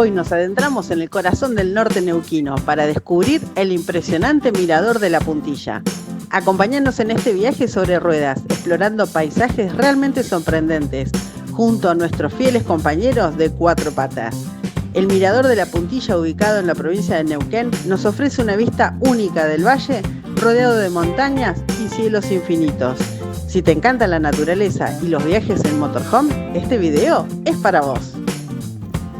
Hoy nos adentramos en el corazón del norte neuquino para descubrir el impresionante mirador de la Puntilla. Acompáñanos en este viaje sobre ruedas, explorando paisajes realmente sorprendentes, junto a nuestros fieles compañeros de cuatro patas. El mirador de la Puntilla, ubicado en la provincia de Neuquén, nos ofrece una vista única del valle, rodeado de montañas y cielos infinitos. Si te encanta la naturaleza y los viajes en motorhome, este video es para vos.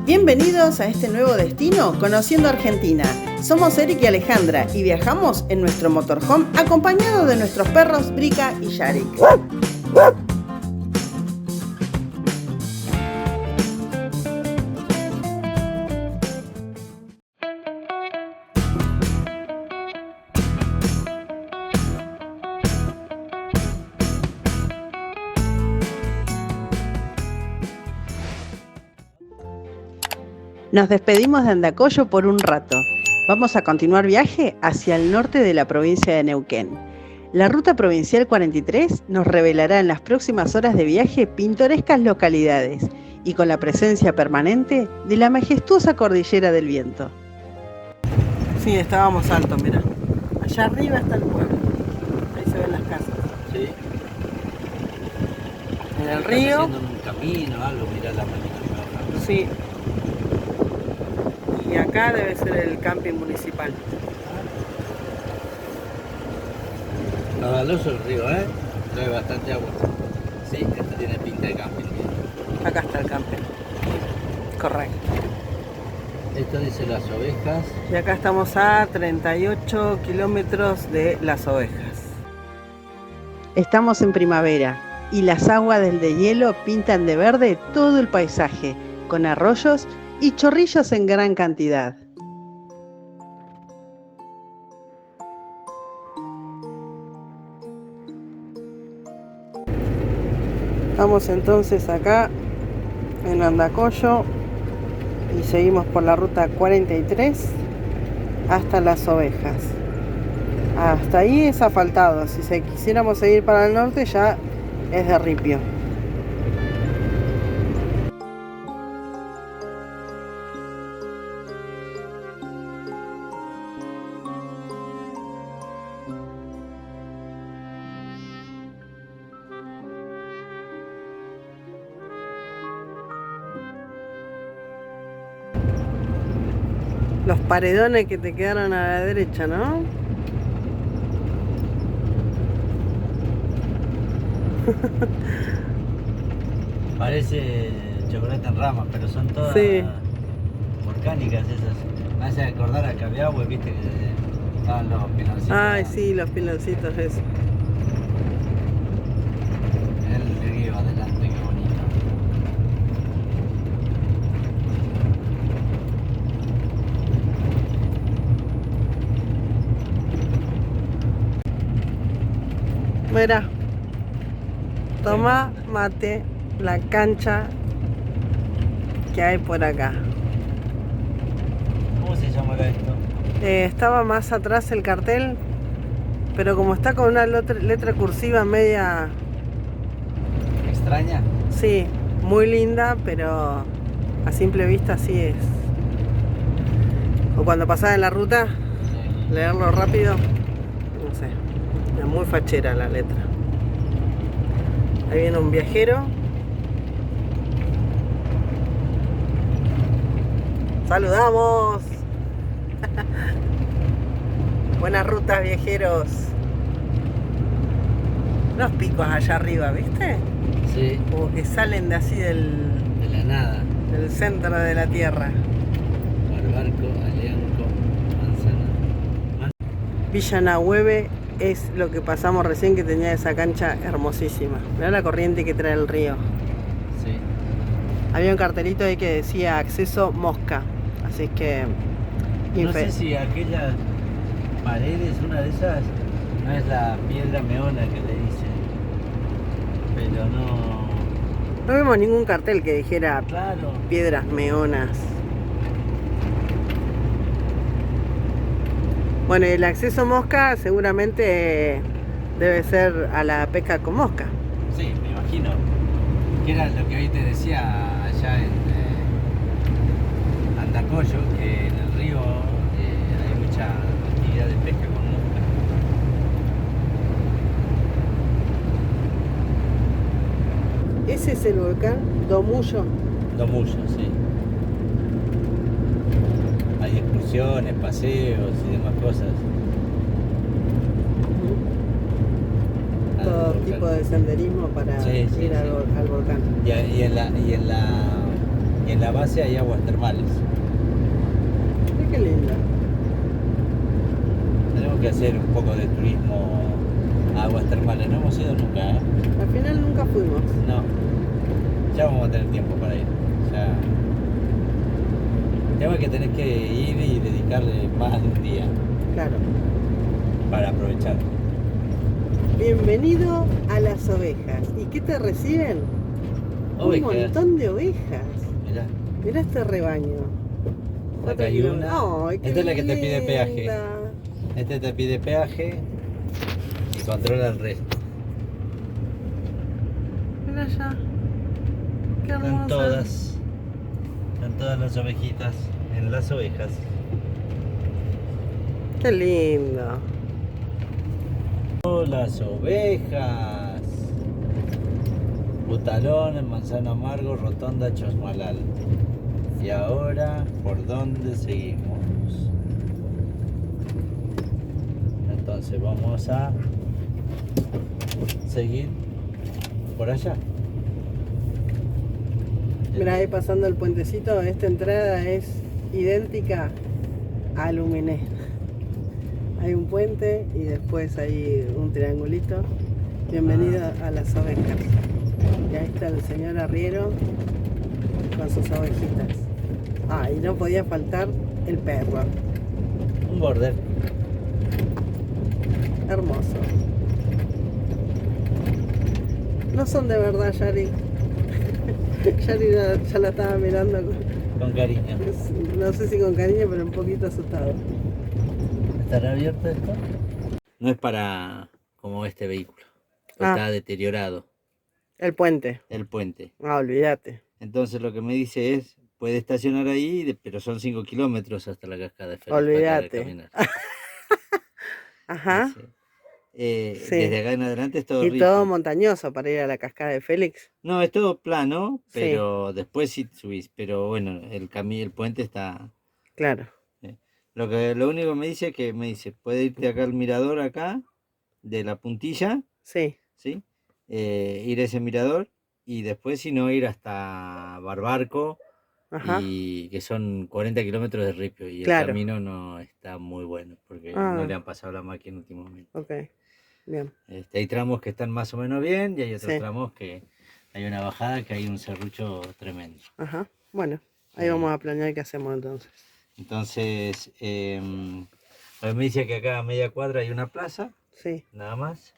Bienvenidos a este nuevo destino, Conociendo Argentina. Somos Eric y Alejandra y viajamos en nuestro motorhome acompañados de nuestros perros Brica y Yarik. Nos despedimos de Andacollo por un rato. Vamos a continuar viaje hacia el norte de la provincia de Neuquén. La ruta provincial 43 nos revelará en las próximas horas de viaje pintorescas localidades y con la presencia permanente de la majestuosa Cordillera del Viento. Sí, estábamos altos, mira. Allá arriba está el pueblo. Ahí se ven las casas. Sí. En el río. Haciendo un camino, algo, mirá la manita. Sí. Y acá debe ser el camping municipal. Caudaloso el río, ¿eh? Trae bastante agua. Sí, este tiene pinta de camping. Acá está el camping. Correcto. Esto dice Las Ovejas. Y acá estamos a 38 kilómetros de Las Ovejas. Estamos en primavera y las aguas del deshielo pintan de verde todo el paisaje, con arroyos y chorrillos en gran cantidad. Estamos entonces acá en Andacollo y seguimos por la ruta 43 hasta Las Ovejas. Hasta ahí es asfaltado, si quisiéramos seguir para el norte ya es de ripio. Los paredones que te quedaron a la derecha, ¿no? Parece chocolate en ramas, pero son todas volcánicas esas. Me hace acordar a Cabiahue, viste que estaban los piloncitos. Ay, sí, los piloncitos esos. El río adelante, qué bonito. Mira, toma mate la cancha que hay por acá. ¿Cómo se llamará esto? Estaba más atrás el cartel, pero como está con una letra cursiva media... ¿Extraña? Sí, muy linda, pero a simple vista sí es. O cuando pasaba en la ruta, Sí. leerlo rápido, no sé. Es muy fachera la letra. Ahí viene un viajero. ¡Saludamos! Buenas rutas, viajeros. Unos picos allá arriba, ¿viste? Sí. Como que salen de así De la nada. del centro de la tierra. Barbarco, Alianco, Manzana. Villa Nahueve es lo que pasamos recién, que tenía esa cancha hermosísima. Mirá la corriente que trae el río. Sí. Había un cartelito ahí que decía acceso mosca. Así que... No sé si aquellas paredes, una de esas, no es la piedra meona que le dicen. Pero no... No vimos ningún cartel que dijera Claro. piedras meonas. Bueno, el acceso mosca seguramente debe ser a la pesca con mosca. Sí, me imagino. Que era lo que hoy te decía allá en Arroyo, que en el río hay mucha actividad de pesca con mosca. Ese es el volcán Domullo. Domullo, sí. Hay excursiones, paseos y demás cosas. Todo tipo de senderismo para ir al volcán. Y en la base hay aguas termales. Mira qué lindo. Tenemos que hacer un poco de turismo a aguas termales. No hemos ido nunca, ¿eh? Al final nunca fuimos. No. Ya vamos a tener tiempo para ir. Ya. El tema es que tenés que ir y dedicarle más de un día. Claro. Para aprovechar. Bienvenido a las ovejas. ¿Y qué te reciben? Ovejas. Un montón de ovejas. Mirá. Mirá este rebaño. Acá hay una. Ay, qué Esta es la que te pide peaje. linda. Este te pide peaje y controla el resto. Mira allá. Qué hermosa. Están todas las ovejitas en las ovejas. Qué lindo. Las ovejas. Butalón, Manzano Amargo, Rotonda, Chosmalal. Y ahora, ¿por dónde seguimos? Entonces vamos a seguir por allá. Mira ahí pasando el puentecito, esta entrada es idéntica a Luminé. Hay un puente y después hay un triangulito. Bienvenido a las ovejas. Y ahí está el señor arriero con sus ovejitas. Ah, y no podía faltar el perro. Un border. Hermoso. No son de verdad, Yari. Yari ya la estaba mirando Con cariño. no sé si con cariño, pero un poquito asustado. ¿Estará abierto esto? No es para como este vehículo. Está deteriorado. El puente. El puente. Ah, olvídate. Entonces lo que me dice es, puede estacionar ahí, pero son 5 kilómetros hasta la cascada de Félix. Olvídate. Ajá. Sí. Sí. Desde acá en adelante es todo Y rico. todo montañoso para ir a la cascada de Félix. No, es todo plano, Sí. pero después sí subís. Pero bueno, el puente está... Claro. Lo único que me dice es que puede irte acá al mirador acá, de la puntilla, Sí. ¿sí? Ir a ese mirador y después si no ir hasta Barbarco, Ajá. y que son 40 kilómetros de ripio y Claro. el camino no está muy bueno porque no le han pasado la máquina en último momento. Ok. Bien. Hay tramos que están más o menos bien y hay otros Sí. tramos que hay una bajada que hay un serrucho tremendo. Ajá. Bueno, ahí vamos a planear qué hacemos entonces. Entonces, me dice que acá a media cuadra hay una plaza, Sí. nada más,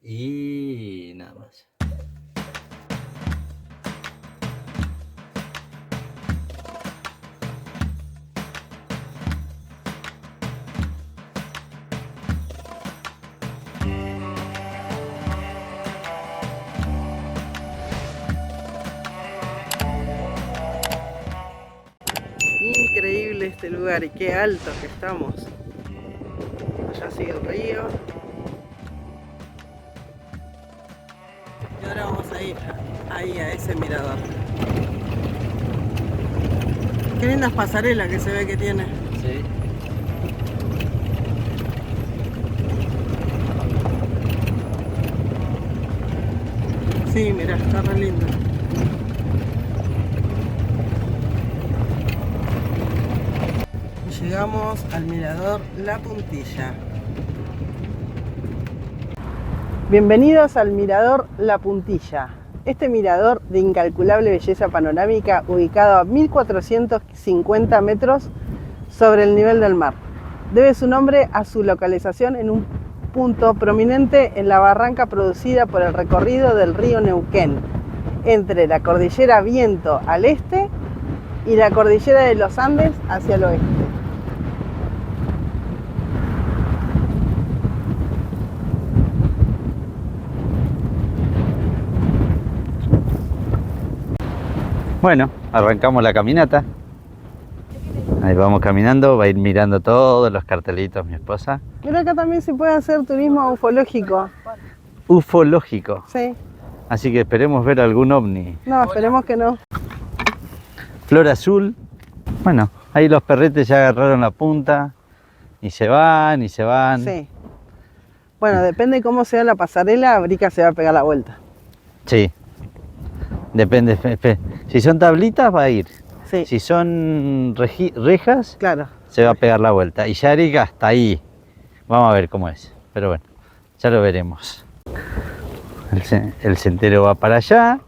y nada más. Increíble este lugar y qué alto que estamos. Allá sigue el río. Y ahora vamos a ir ahí a ese mirador. Qué lindas pasarelas que se ve que tiene. Sí. Sí, mira, está re lindo. Llegamos al mirador La Puntilla. Bienvenidos al mirador La Puntilla. Este mirador de incalculable belleza panorámica, ubicado a 1450 metros sobre el nivel del mar, debe su nombre a su localización en un punto prominente en la barranca producida por el recorrido del río Neuquén, entre la cordillera Viento al este y la cordillera de los Andes hacia el oeste. Bueno, arrancamos la caminata. Ahí vamos caminando, va a ir mirando todos los cartelitos mi esposa. Mira, acá también se puede hacer turismo ufológico. Ufológico. Sí. Así que esperemos ver algún ovni. No, esperemos que no. Flor azul. Bueno, ahí los perretes ya agarraron la punta. Y se van, y se van. Sí. Bueno, depende de cómo sea la pasarela, Brica se va a pegar la vuelta. Sí. Depende. Si son tablitas, va a ir. Sí. Si son rejas, Claro. se va a pegar la vuelta. Y ya Erika hasta ahí. Vamos a ver cómo es. Pero bueno, ya lo veremos. El sendero va para allá.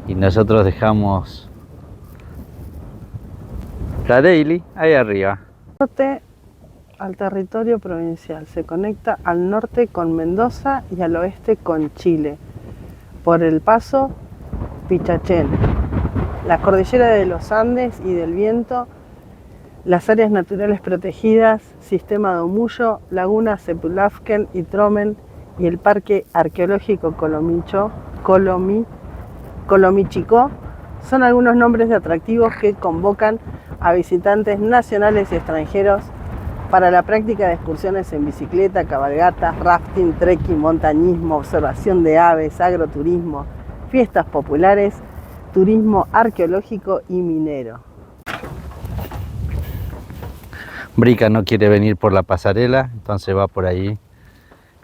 Y nosotros dejamos la Daily ahí arriba. Norte al territorio provincial. Se conecta al norte con Mendoza y al oeste con Chile. Por el paso Pichachén. La cordillera de los Andes y del Viento, las áreas naturales protegidas, sistema de Omullo, laguna Sepulafken y Tromen y el Parque Arqueológico Colomichicó son algunos nombres de atractivos que convocan a visitantes nacionales y extranjeros para la práctica de excursiones en bicicleta, cabalgatas, rafting, trekking, montañismo, observación de aves, agroturismo, fiestas populares, turismo arqueológico y minero. Brica no quiere venir por la pasarela, entonces va por ahí.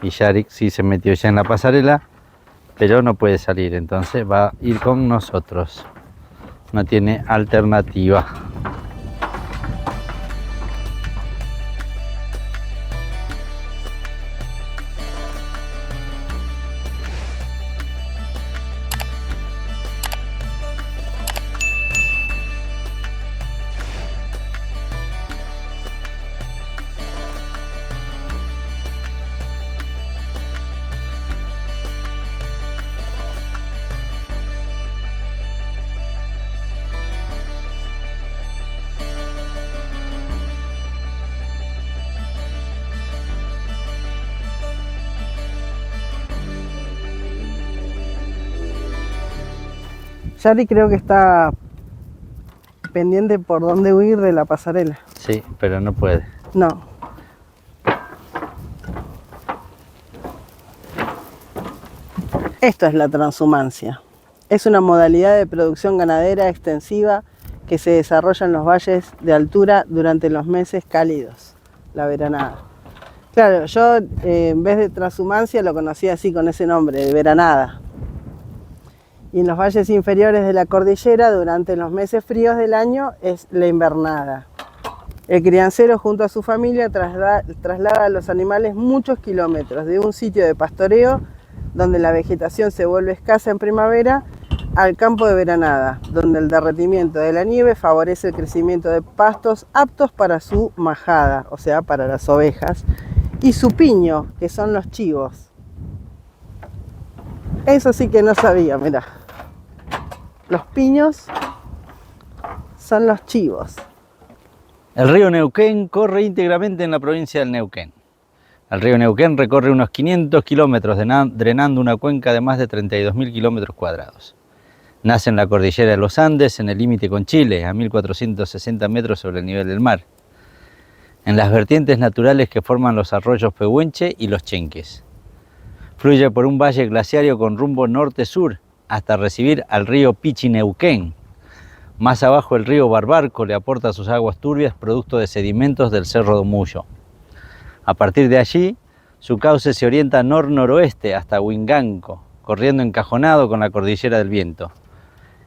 Y Yarik sí se metió ya en la pasarela, pero no puede salir, entonces va a ir con nosotros. No tiene alternativa. Yari creo que está pendiente por dónde huir de la pasarela. Sí, pero no puede. No. Esto es la transhumancia. Es una modalidad de producción ganadera extensiva que se desarrolla en los valles de altura durante los meses cálidos, la veranada. Claro, yo en vez de transhumancia lo conocía así con ese nombre, de veranada. Y en los valles inferiores de la cordillera, durante los meses fríos del año, es la invernada. El criancero junto a su familia traslada a los animales muchos kilómetros de un sitio de pastoreo donde la vegetación se vuelve escasa en primavera al campo de veranada, donde el derretimiento de la nieve favorece el crecimiento de pastos aptos para su majada, o sea, para las ovejas, y su piño, que son los chivos. Eso sí que no sabía, mirá. Los piños son los chivos. El río Neuquén corre íntegramente en la provincia del Neuquén. El río Neuquén recorre unos 500 kilómetros drenando una cuenca de más de 32.000 kilómetros cuadrados. Nace en la cordillera de los Andes, en el límite con Chile, a 1.460 metros sobre el nivel del mar, en las vertientes naturales que forman los arroyos Pehuenche y los Chenques. Fluye por un valle glaciario con rumbo norte-sur hasta recibir al río Pichineuquén. Más abajo el río Barbarco le aporta sus aguas turbias producto de sedimentos del Cerro de Omullo. A partir de allí, su cauce se orienta nor-noroeste hasta Huinganco, corriendo encajonado con la cordillera del Viento.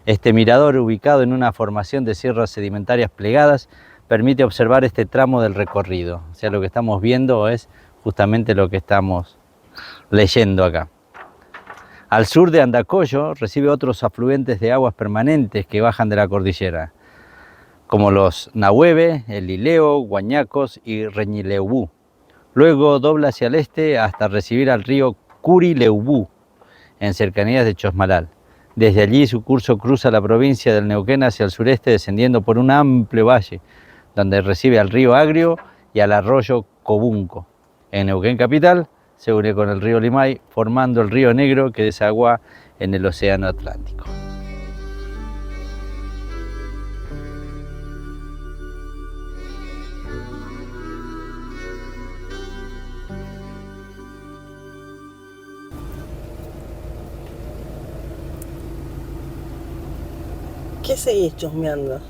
Este mirador, ubicado en una formación de sierras sedimentarias plegadas, permite observar este tramo del recorrido. O sea, lo que estamos viendo es justamente lo que estamos leyendo acá. Al sur de Andacollo recibe otros afluentes de aguas permanentes que bajan de la cordillera, como los Nahueve, el Lileo, Guañacos y Reñileubú. Luego dobla hacia el este hasta recibir al río Curileubú, en cercanías de Chosmalal. Desde allí su curso cruza la provincia del Neuquén hacia el sureste, descendiendo por un amplio valle, donde recibe al río Agrio y al arroyo Cobunco. En Neuquén capital se une con el río Limay, formando el río Negro que desagua en el Océano Atlántico. ¿Qué seguís chusmeando?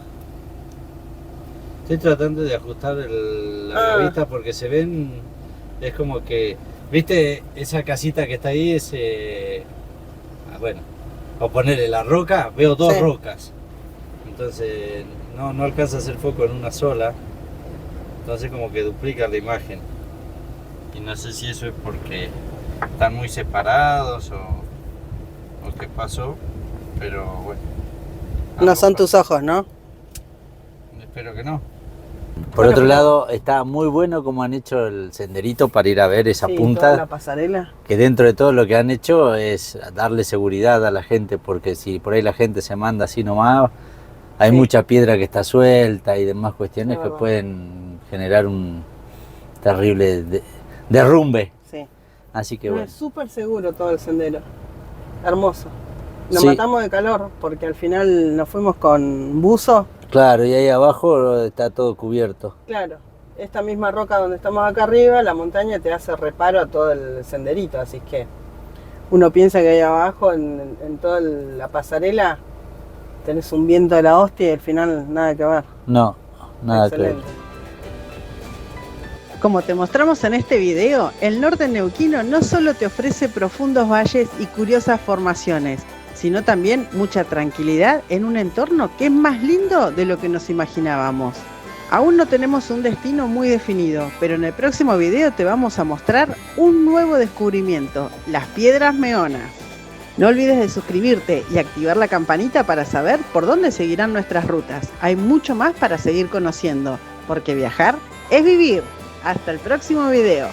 Estoy tratando de ajustar la vista porque se ven, es como que, ¿viste esa casita que está ahí? Bueno, o ponerle la roca, veo dos rocas. Entonces no alcanza a hacer foco en una sola. Entonces como que duplica la imagen. Y no sé si eso es porque están muy separados o qué pasó. Pero bueno. No son tus ojos, ¿no? Espero que no. Por otro lado, está muy bueno como han hecho el senderito para ir a ver esa punta. Toda la pasarela. Que dentro de todo lo que han hecho es darle seguridad a la gente, porque si por ahí la gente se manda así nomás, hay mucha piedra que está suelta y demás cuestiones que pueden generar un terrible derrumbe. Sí. Así que bueno. Es súper seguro todo el sendero. Hermoso. Nos matamos de calor porque al final nos fuimos con buzo. Claro, y ahí abajo está todo cubierto. Claro, esta misma roca donde estamos acá arriba, la montaña te hace reparo a todo el senderito, así que uno piensa que ahí abajo, en toda la pasarela, tenés un viento de la hostia y al final nada que ver. No, nada que ver. Como te mostramos en este video, el norte neuquino no solo te ofrece profundos valles y curiosas formaciones, sino también mucha tranquilidad en un entorno que es más lindo de lo que nos imaginábamos. Aún no tenemos un destino muy definido, pero en el próximo video te vamos a mostrar un nuevo descubrimiento, las Piedras Meonas. No olvides de suscribirte y activar la campanita para saber por dónde seguirán nuestras rutas. Hay mucho más para seguir conociendo, porque viajar es vivir. Hasta el próximo video.